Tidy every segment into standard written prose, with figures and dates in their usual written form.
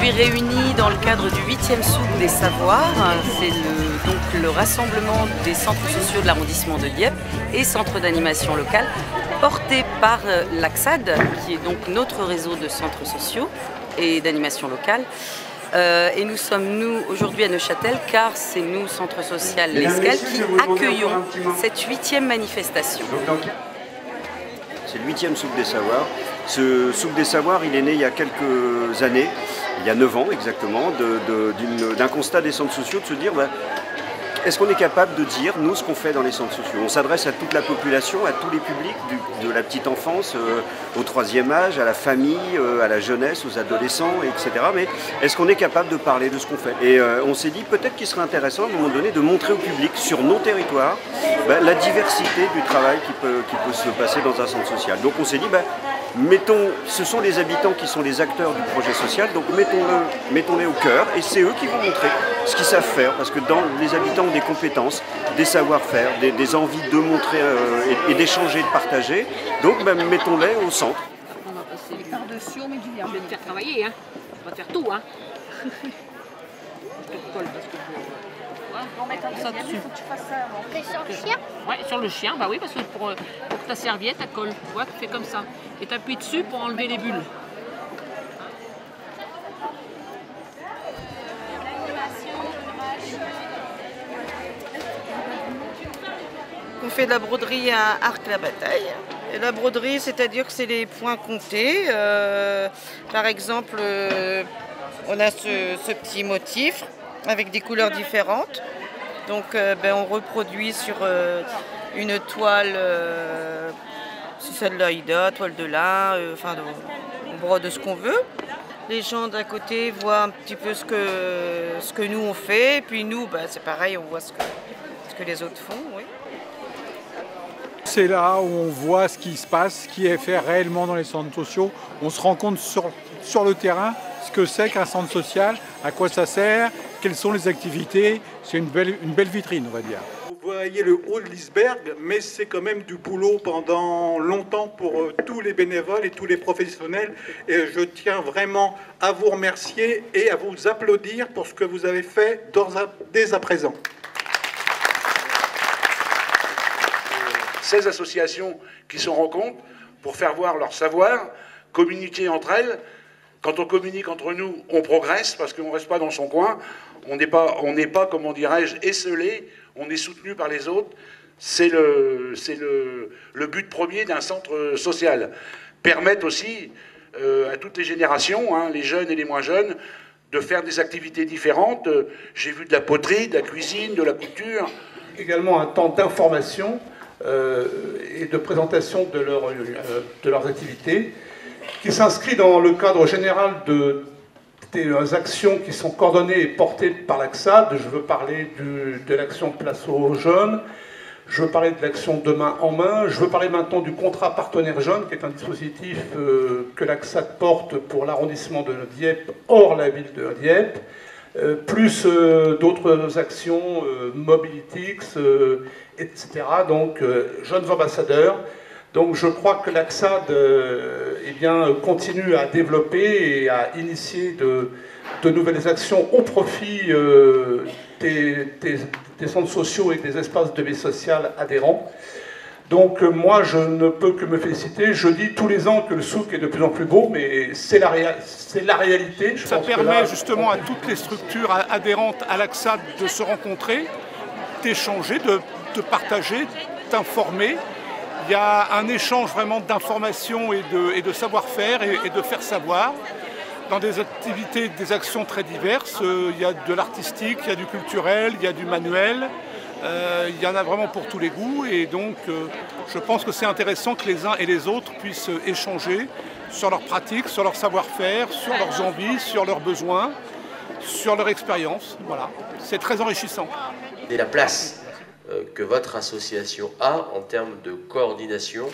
aujourd'hui réunis dans le cadre du 8e Souk des Savoirs. C'est donc le rassemblement des centres sociaux de l'arrondissement de Dieppe et centres d'animation locale porté par l'AXAD, qui est donc notre réseau de centres sociaux et d'animation locale. Et nous sommes, aujourd'hui à Neuchâtel, car c'est nous, Centre Social L'Escale, qui accueillons cette 8e manifestation. C'est le 8e Souk des Savoirs. Ce Souk des Savoirs, il est né il y a quelques années, il y a 9 ans exactement, d'un constat des centres sociaux, de se dire est-ce qu'on est capable de dire, nous, ce qu'on fait dans les centres sociaux? On s'adresse à toute la population, à tous les publics, de la petite enfance au 3e âge, à la famille, à la jeunesse, aux adolescents, etc. Mais est-ce qu'on est capable de parler de ce qu'on fait? Et on s'est dit peut-être qu'il serait intéressant à un moment donné de montrer au public, sur nos territoires, la diversité du travail qui peut se passer dans un centre social. Donc on s'est dit, mettons, ce sont les habitants qui sont les acteurs du projet social, donc mettons-les au cœur, et c'est eux qui vont montrer ce qu'ils savent faire, parce que les habitants ont des compétences, des savoir-faire, des envies de montrer et d'échanger, de partager, donc mettons-les au centre. On va passer par-dessus, on met du verre. Je vais te faire travailler, hein. On va faire tout, hein. Je te colle parce que on va mettre ça dessus. Il faut que tu fasses ça avant. T'es sur le chien? Ouais, sur le chien, bah oui, parce que pour que ta serviette, elle colle. Tu vois, tu fais comme ça. Et tu appuies dessus pour enlever les bulles. On fait de la broderie à Arc-la-Bataille. Et la broderie, c'est-à-dire que c'est les points comptés. Par exemple, on a ce petit motif avec des couleurs différentes. Donc on reproduit sur une toile, si c'est de l'Aïda, toile de lin, on brode ce qu'on veut. Les gens d'un côté voient un petit peu ce que nous on fait, et puis nous, c'est pareil, on voit ce que les autres font. Oui. C'est là où on voit ce qui se passe, ce qui est fait réellement dans les centres sociaux. On se rend compte sur le terrain ce que c'est qu'un centre social, à quoi ça sert, quelles sont les activités. C'est une belle vitrine, on va dire. Vous voyez le haut de l'iceberg, mais c'est quand même du boulot pendant longtemps pour tous les bénévoles et tous les professionnels. Et je tiens vraiment à vous remercier et à vous applaudir pour ce que vous avez fait dès à présent. 16 associations qui se rencontrent pour faire voir leur savoir, communiquer entre elles. Quand on communique entre nous, on progresse parce qu'on ne reste pas dans son coin. On n'est pas, comment dirais-je, esseulé. On est soutenu par les autres. C'est le but premier d'un centre social. Permettre aussi à toutes les générations, les jeunes et les moins jeunes, de faire des activités différentes. J'ai vu de la poterie, de la cuisine, de la couture. Également un temps d'information et de présentation de leurs activités, qui s'inscrit dans le cadre général des actions qui sont coordonnées et portées par l'AXAD. Je veux parler de l'action Place aux jeunes, je veux parler de l'action de main en main, je veux parler maintenant du contrat partenaire jeune, qui est un dispositif que l'AXAD porte pour l'arrondissement de Dieppe, hors la ville de Dieppe, plus d'autres actions, Mobilitix, etc. Donc, jeunes ambassadeurs. Donc, je crois que l'AXAD continue à développer et à initier de nouvelles actions au profit des centres sociaux et des espaces de vie sociale adhérents. Donc moi, je ne peux que me féliciter. Je dis tous les ans que le souk est de plus en plus beau, mais c'est la réalité. Ça permet justement à toutes les structures adhérentes à l'AXAD de se rencontrer, d'échanger, de partager, d'informer. Il y a un échange vraiment d'informations et de savoir-faire et de faire savoir. Dans des activités, des actions très diverses, il y a de l'artistique, il y a du culturel, il y a du manuel. Il y en a vraiment pour tous les goûts et donc je pense que c'est intéressant que les uns et les autres puissent échanger sur leurs pratiques, sur leur savoir-faire, sur leurs envies, sur leurs besoins, sur leur expérience. Voilà, c'est très enrichissant. Et la place que votre association a en termes de coordination,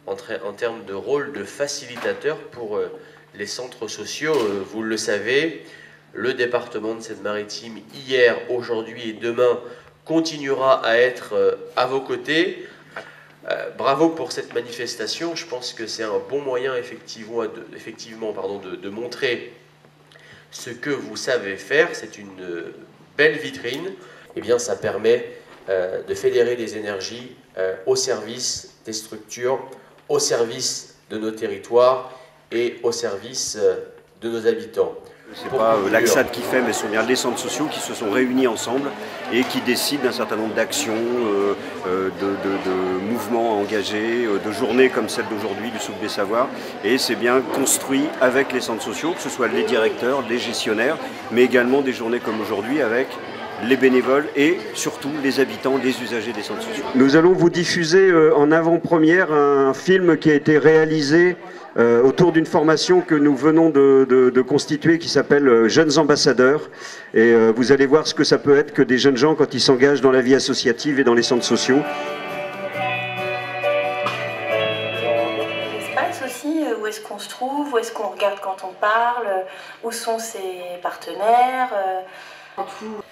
en termes de rôle de facilitateur pour les centres sociaux, vous le savez, le département de Seine-Maritime, hier, aujourd'hui et demain, continuera à être à vos côtés. Bravo pour cette manifestation. Je pense que c'est un bon moyen effectivement de montrer ce que vous savez faire, c'est une belle vitrine. Eh bien, ça permet de fédérer des énergies au service des structures, au service de nos territoires et au service de nos habitants. C'est pas l'AXAD qui fait, mais ce sont bien les centres sociaux qui se sont réunis ensemble et qui décident d'un certain nombre d'actions, de mouvements engagés, de journées comme celle d'aujourd'hui du Souk des Savoirs. Et c'est bien construit avec les centres sociaux, que ce soit les directeurs, les gestionnaires, mais également des journées comme aujourd'hui avec les bénévoles et surtout les habitants, les usagers des centres sociaux. Nous allons vous diffuser en avant-première un film qui a été réalisé autour d'une formation que nous venons de constituer qui s'appelle Jeunes Ambassadeurs. Et vous allez voir ce que ça peut être que des jeunes gens quand ils s'engagent dans la vie associative et dans les centres sociaux. L'espace aussi, où est-ce qu'on se trouve, où est-ce qu'on regarde quand on parle, où sont ses partenaires.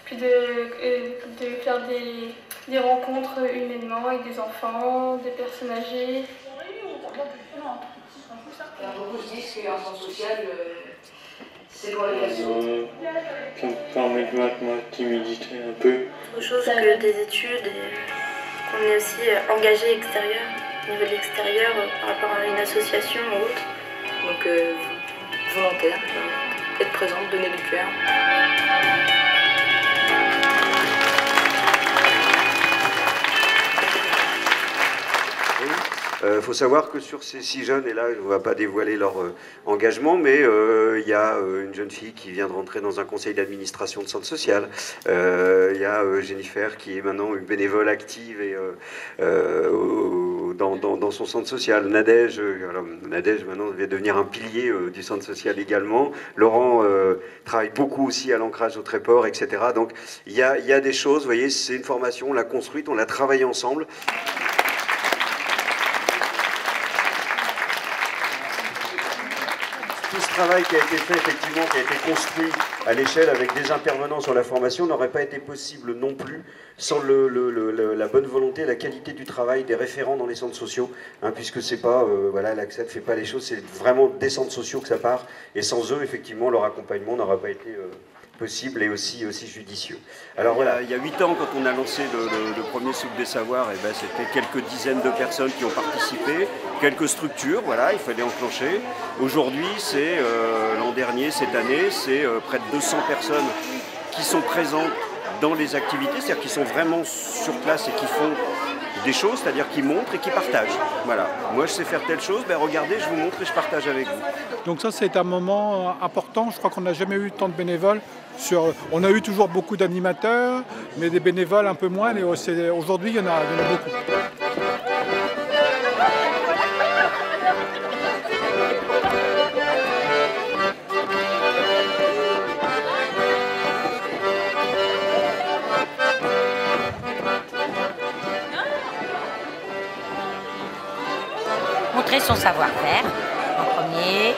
Puis de faire des rencontres humainement avec des enfants, des personnes âgées. Beaucoup se disent qu'un centre social, c'est pour les assos. Ça me permet de mettre ma timidité un peu. Autre chose que des études et qu'on est aussi engagé extérieur, au niveau de l'extérieur, par rapport à une association ou autre. Donc volontaire, être présente, donner du cœur. Il faut savoir que sur ces 6 jeunes, et là on ne va pas dévoiler leur engagement, mais il y a une jeune fille qui vient de rentrer dans un conseil d'administration de centre social. Il y a Jennifer qui est maintenant une bénévole active et, dans son centre social. Nadège maintenant va devenir un pilier du centre social également. Laurent travaille beaucoup aussi à l'ancrage au Tréport, etc. Donc il y a des choses, vous voyez, c'est une formation, on l'a construite, on l'a travaillée ensemble. Tout ce travail qui a été fait, effectivement, qui a été construit à l'échelle avec des intervenants sur la formation n'aurait pas été possible non plus sans la bonne volonté, la qualité du travail des référents dans les centres sociaux, hein, puisque c'est pas, voilà, l'AXAD ne fait pas les choses, c'est vraiment des centres sociaux que ça part, et sans eux, effectivement, leur accompagnement n'aurait pas été possible et aussi judicieux. Alors voilà, il y a 8 ans, quand on a lancé le premier Souk des Savoirs, et ben, c'était quelques dizaines de personnes qui ont participé, quelques structures, voilà, il fallait enclencher. Aujourd'hui, c'est l'an dernier, cette année, c'est près de 200 personnes qui sont présentes dans les activités, c'est-à-dire qui sont vraiment sur place et qui font des choses, c'est-à-dire qui montrent et qui partagent. Voilà. Moi, je sais faire telle chose, ben regardez, je vous montre et je partage avec vous. Donc ça, c'est un moment important. Je crois qu'on n'a jamais eu tant de bénévoles. On a eu toujours beaucoup d'animateurs, mais des bénévoles un peu moins. Aujourd'hui, il y en a beaucoup. Montrer son savoir-faire en premier,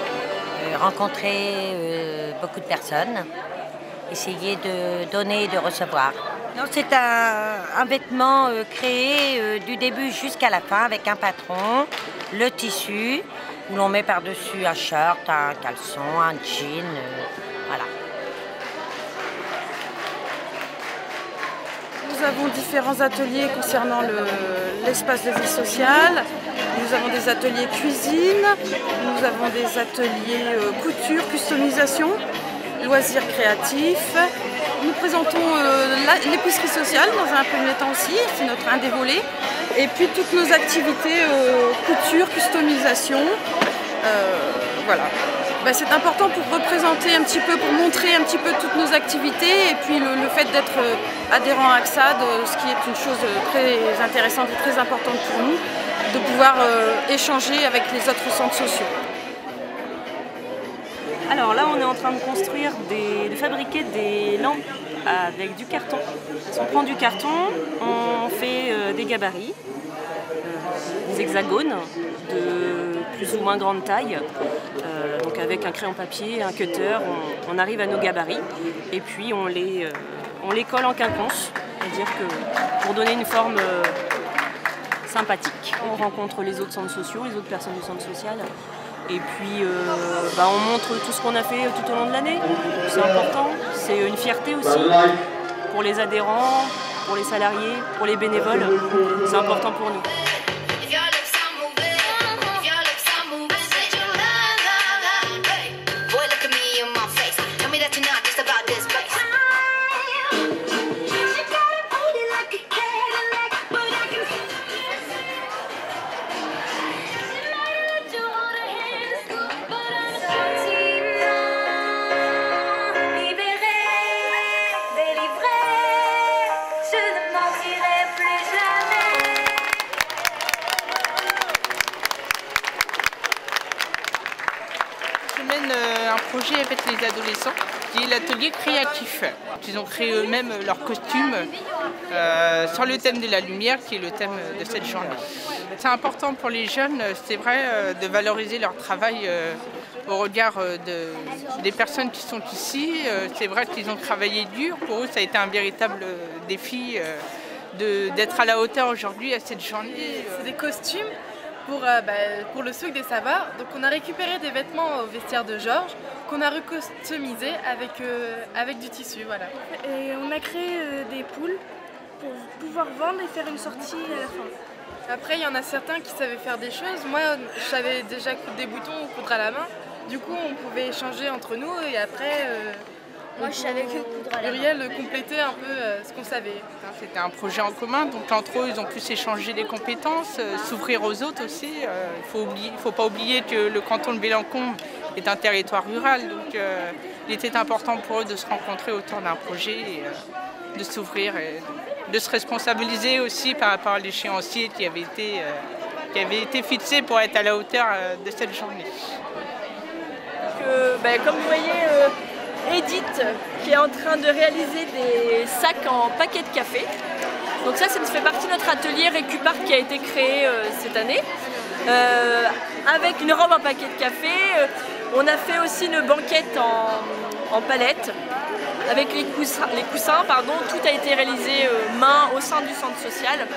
rencontrer beaucoup de personnes, essayer de donner et de recevoir. C'est un vêtement créé du début jusqu'à la fin avec un patron, le tissu, où l'on met par-dessus un short, un caleçon, un jean, voilà. Nous avons différents ateliers concernant l'espace de vie sociale. Nous avons des ateliers cuisine, nous avons des ateliers couture, customisation, loisirs créatifs. Nous présentons l'épicerie sociale dans un premier temps aussi, c'est un des volets. Et puis toutes nos activités couture, customisation, voilà. C'est important pour représenter un petit peu, pour montrer un petit peu toutes nos activités et puis le fait d'être adhérent à AXAD, ce qui est une chose très intéressante et très importante pour nous, de pouvoir échanger avec les autres centres sociaux. Alors là, on est en train de construire, de fabriquer des lampes avec du carton. On prend du carton, on fait des gabarits, des hexagones de plus ou moins grande taille. Donc avec un crayon papier, un cutter, on arrive à nos gabarits et puis on les colle en quinconce, c'est-à-dire que pour donner une forme sympathique. On rencontre les autres centres sociaux, les autres personnes du centre social Et puis on montre tout ce qu'on a fait tout au long de l'année. C'est important, c'est une fierté aussi pour les adhérents, pour les salariés, pour les bénévoles. C'est important pour nous. Un projet avec les adolescents qui est l'atelier créatif. Ils ont créé eux-mêmes leurs costumes sur le thème de la lumière qui est le thème de cette journée. C'est important pour les jeunes, c'est vrai, de valoriser leur travail au regard des personnes qui sont ici. C'est vrai qu'ils ont travaillé dur, pour eux ça a été un véritable défi d'être à la hauteur aujourd'hui à cette journée. C'est des costumes pour le souk des savoirs. Donc on a récupéré des vêtements au vestiaire de Georges qu'on a recustomisé avec du tissu. Voilà. Et on a créé des poules pour pouvoir vendre et faire une sortie à la fin. Après il y en a certains qui savaient faire des choses. Moi je savais déjà coudre des boutons ou coudre à la main. Du coup on pouvait échanger entre nous et après moi je savais que coudre à la main. Uriel complétait un peu ce qu'on savait. C'était un projet en commun, donc entre eux ils ont pu s'échanger des compétences, s'ouvrir aux autres aussi. Il ne faut pas oublier que le canton de Bellencombe est un territoire rural, donc il était important pour eux de se rencontrer autour d'un projet, et, de s'ouvrir et de se responsabiliser aussi par rapport à l'échéancier qui avait été fixé pour être à la hauteur de cette journée. Comme vous voyez, Edith qui est en train de réaliser des sacs en paquets de café. Donc ça fait partie de notre atelier Récupart qui a été créé cette année. Avec une robe en paquet de café, on a fait aussi une banquette en palette. Avec les coussins, tout a été réalisé main au sein du centre social.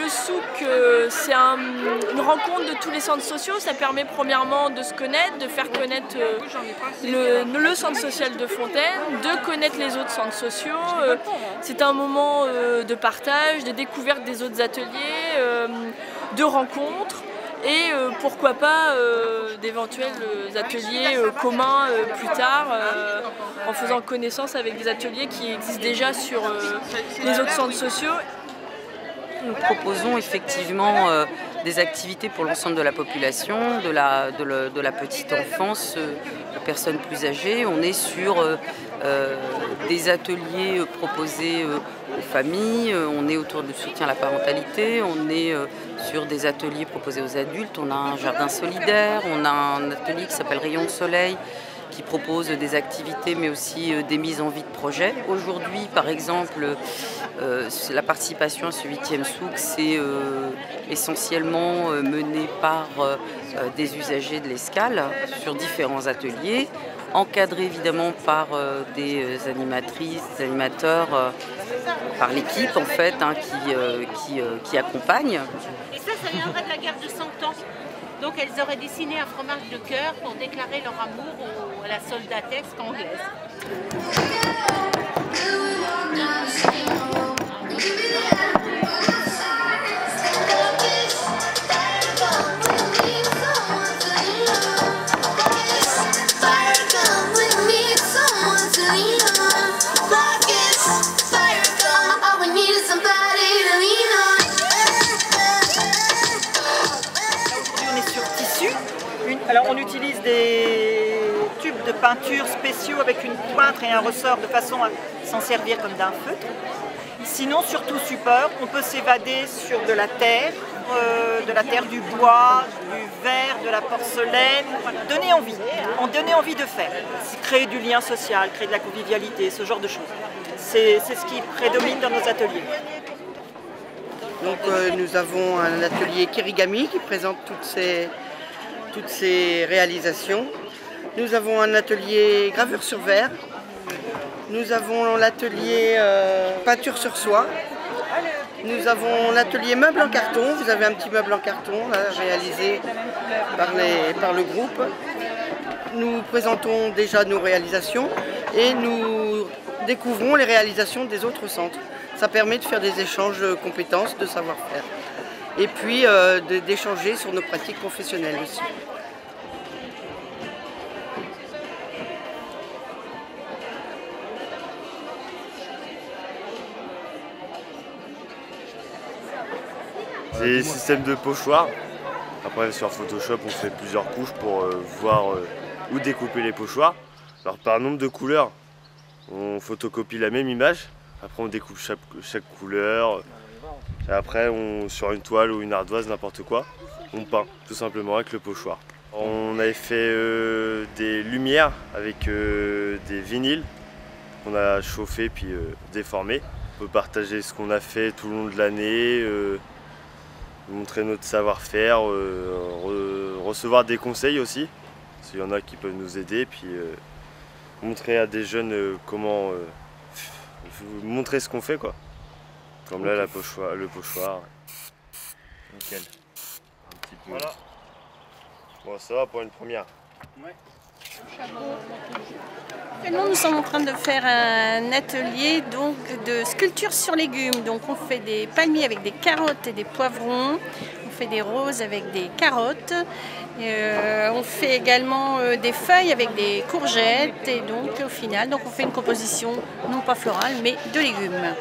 Le souk, c'est une rencontre de tous les centres sociaux. Ça permet premièrement de se connaître, de faire connaître le centre social de Fontaine, de connaître les autres centres sociaux. C'est un moment de partage, de découverte des autres ateliers, de rencontres. Et pourquoi pas d'éventuels ateliers communs plus tard, en faisant connaissance avec des ateliers qui existent déjà sur les autres centres sociaux. Nous proposons effectivement des activités pour l'ensemble de la population, de la petite enfance, aux personnes plus âgées. On est sur des ateliers proposés aux familles, on est autour du soutien à la parentalité, on est sur des ateliers proposés aux adultes, on a un jardin solidaire, on a un atelier qui s'appelle Rayon de Soleil, qui propose des activités mais aussi des mises en vie de projets. Aujourd'hui, par exemple, la participation à ce 8e souk, c'est essentiellement mené par des usagers de l'Escale sur différents ateliers, encadré évidemment par des animatrices, des animateurs, par l'équipe en fait, qui accompagne. Et ça viendrait de la guerre de 100 ans. Donc elles auraient dessiné un fromage de cœur pour déclarer leur amour à la soldatesque anglaise. Alors on utilise des tubes de peinture spéciaux avec une pointe et un ressort de façon à s'en servir comme d'un feutre. Sinon, sur tout support, on peut s'évader sur de la terre, du bois, du verre, de la porcelaine. Donner envie de faire. Créer du lien social, créer de la convivialité, ce genre de choses. C'est ce qui prédomine dans nos ateliers. Donc nous avons un atelier Kirigami qui présente toutes ces réalisations. Nous avons un atelier gravure sur verre. Nous avons l'atelier peinture sur soie. Nous avons l'atelier meuble en carton. Vous avez un petit meuble en carton là, réalisé par le groupe. Nous présentons déjà nos réalisations et nous découvrons les réalisations des autres centres. Ça permet de faire des échanges de compétences, de savoir-faire. Et puis d'échanger sur nos pratiques professionnelles aussi. C'est le système de pochoir. Après sur Photoshop on fait plusieurs couches pour voir où découper les pochoirs. Alors par nombre de couleurs, on photocopie la même image. Après on découpe chaque couleur. Et après sur une toile ou une ardoise, n'importe quoi, on peint tout simplement avec le pochoir. On avait fait des lumières avec des vinyles qu'on a chauffé puis déformés. On peut partager ce qu'on a fait tout le long de l'année. Montrer notre savoir-faire, recevoir des conseils aussi, parce qu'il y en a qui peuvent nous aider, puis montrer à des jeunes comment montrer ce qu'on fait quoi. Comme là le pochoir. Nickel. Un petit peu. Voilà. Bon ça va pour une première. Ouais. Actuellement, nous sommes en train de faire un atelier donc, de sculpture sur légumes. Donc, on fait des palmiers avec des carottes et des poivrons. On fait des roses avec des carottes. On fait également des feuilles avec des courgettes. Et donc, au final, on fait une composition non pas florale, mais de légumes.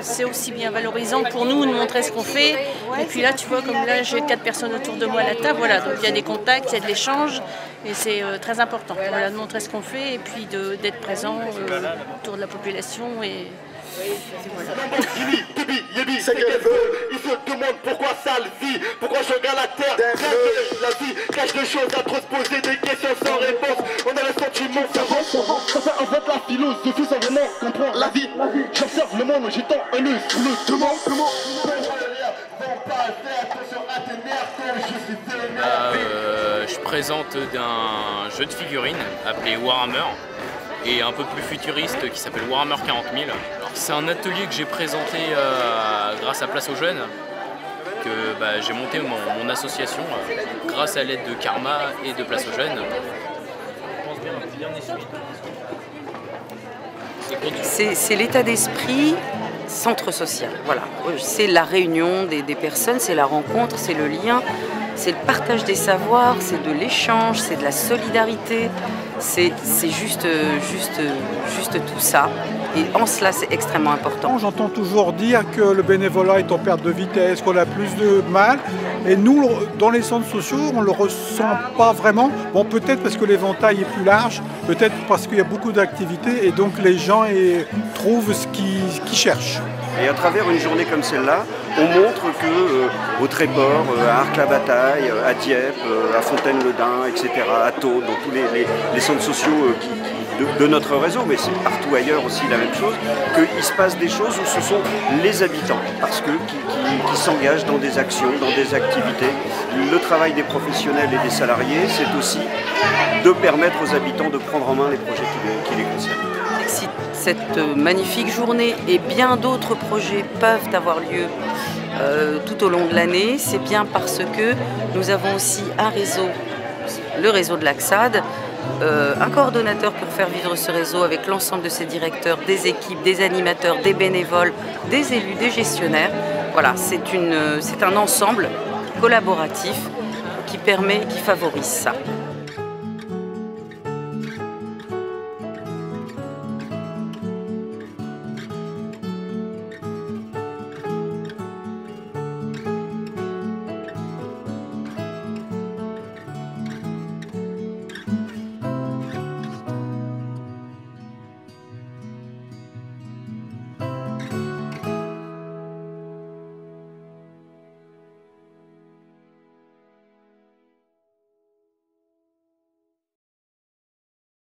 C'est aussi bien valorisant pour nous de montrer ce qu'on fait. Et puis là, tu vois, comme là, j'ai 4 personnes autour de moi à la table. Voilà, donc il y a des contacts, il y a de l'échange. Et c'est très important voilà, de montrer ce qu'on fait et puis d'être présent autour de la population. Et voilà. C'est qu'elle veut, il se demande pourquoi ça le vit, pourquoi je regarde la terre, la vie cache des choses à trop se poser des questions sans réponse, on a le sentiment, ça fait en fait la philosophie sans vraiment comprendre la vie, j'observe le monde, j'étends un œil sur le comment je présente d'un jeu de figurines appelé Warhammer et un peu plus futuriste qui s'appelle Warhammer 40 000. C'est un atelier que j'ai présenté grâce à Place aux Jeunes, que j'ai monté mon association grâce à l'aide de Karma et de Place aux Jeunes. C'est l'état d'esprit centre social, voilà. C'est la réunion des personnes, c'est la rencontre, c'est le lien, c'est le partage des savoirs, c'est de l'échange, c'est de la solidarité, c'est juste tout ça. Et en cela, c'est extrêmement important. J'entends toujours dire que le bénévolat est en perte de vitesse, qu'on a plus de mal. Et nous, dans les centres sociaux, on ne le ressent pas vraiment. Bon, peut-être parce que l'éventail est plus large, peut-être parce qu'il y a beaucoup d'activités et donc les gens trouvent ce qu'ils cherchent. Et à travers une journée comme celle-là, on montre que au Tréport, à Arques-la-Bataille, à Dieppe, à Fontaine-le-Dain, etc., à Taude, dans tous les centres sociaux de notre réseau, mais c'est partout ailleurs aussi la même chose, qu'il se passe des choses où ce sont les habitants, parce que qui s'engagent dans des actions, dans des activités. Le travail des professionnels et des salariés, c'est aussi de permettre aux habitants de prendre en main les projets qui les concernent. Si cette magnifique journée et bien d'autres projets peuvent avoir lieu tout au long de l'année, c'est bien parce que nous avons aussi un réseau, le réseau de l'Axad, un coordonnateur pour faire vivre ce réseau avec l'ensemble de ses directeurs, des équipes, des animateurs, des bénévoles, des élus, des gestionnaires. Voilà, c'est un ensemble collaboratif qui favorise ça.